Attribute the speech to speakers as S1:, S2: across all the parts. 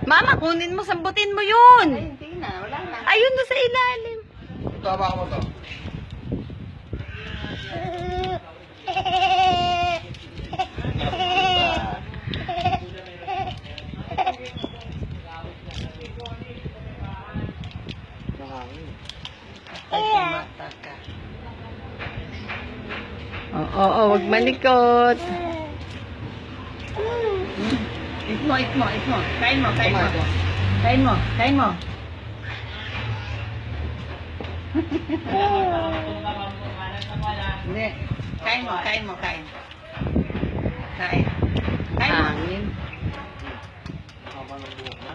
S1: Mama, kunin mo, sambutin mo yun.
S2: Ay, hindi na. Wala na.
S1: Ayun na sa ilalim.
S3: Tama mo to.
S2: Ay, kumata ka.
S1: Oo, wag malikot.
S2: Eat mo. Kain mo. Kain mo. Hindi. Kain mo. Kain. Kain mo.
S1: Hangin.
S3: Haba ng buhok na.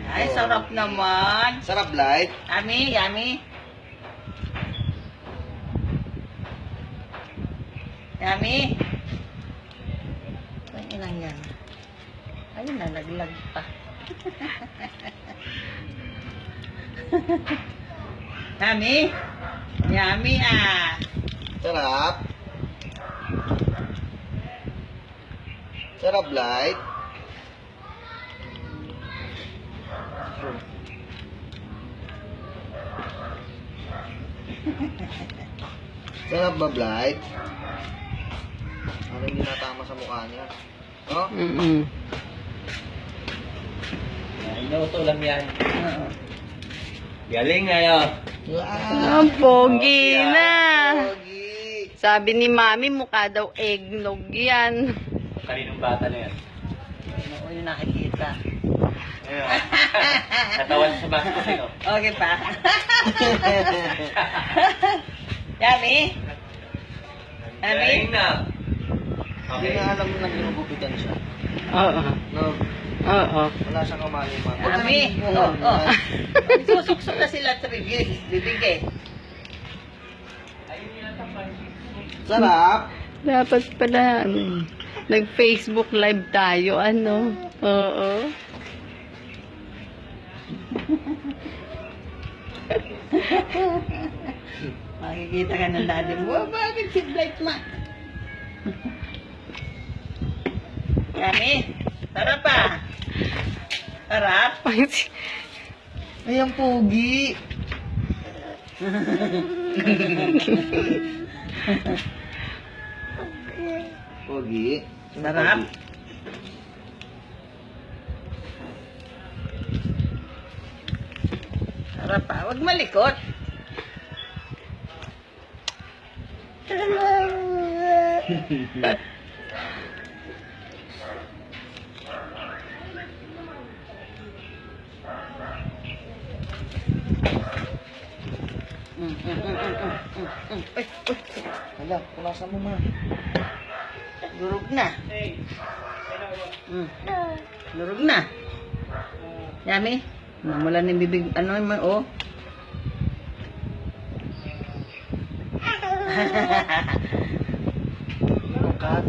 S2: Ay, sarap naman.
S3: Sarap, light.
S2: Yummy. Ay, ilang yan. Ayun, nalaglag pa. Yummy ah.
S3: Sarap. Sarap, light. Sarap ba, Blight? Ano hindi natama sa mukha niya? No?
S4: Inuto lang yan.
S2: Oo.
S4: Galing ngayon.
S1: Ang pogi na.
S3: Pogi.
S1: Sabi ni Mami, mukha daw eggnog yan.
S4: Kaninong bata na yan?
S2: Ano yung nakikita?
S4: Ayun. Natawan sa basko sino?
S2: Okay pa. Yummy?
S4: Galing na.
S3: Hindi
S4: Okay.
S3: na alam mo na ginugupitan siya.
S1: Oo.
S3: No?
S1: Oo.
S3: Wala siyang kamali-mali.
S2: Yummy? Oo. Susuksok na sila sa bibig eh.
S3: Sarap.
S1: Dapat pala, nag-Facebook live tayo, ano? Oo.
S2: Makikita ka ng daddy mo. Oh, bakit si Blight ma? Yummy? Sarap ah. Sarap?
S3: Ay, ang pogi. Pogi.
S2: Sarap? Sarap ah. Huwag malikot. Ay,
S3: Hala, pulasan mo ma.
S2: durog na. Durog na. Yummy? Namula ng bibig, ano mo, oh.
S3: Kat.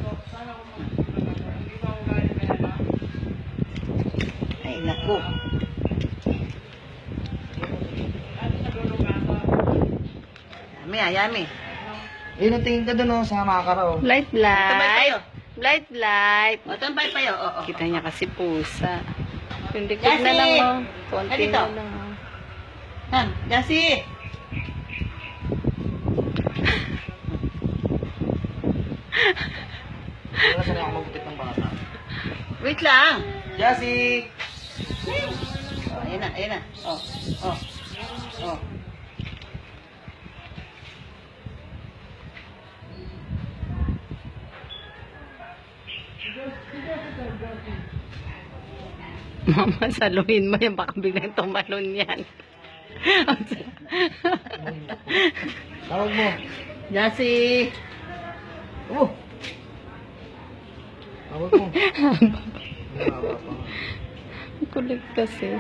S2: Ay, naku. Yummy.
S3: Ayun, tingin ka dun, oh, sa makakaraw.
S1: Light,
S2: Tambay
S1: light.
S2: tayo.
S1: Light.
S2: O, tambay pa yun. Oo.
S1: Kita niya kasi pusa. Yung likod
S2: Yasi!
S1: na lang, oh. Konti
S2: Halito.
S1: na lang, oh.
S2: Han, Yasi.
S3: Wala sanay ako magupit ng bata.
S2: Wait lang.
S3: Jassy!
S2: Oh, ayan na. Oh.
S1: Mama, saluhin mo yan. Baka biglang tumalon yan.
S3: Tawag mo.
S2: Yasi.
S3: Oh! Tawag mo. Mahaba pa.
S1: Kulit kasi.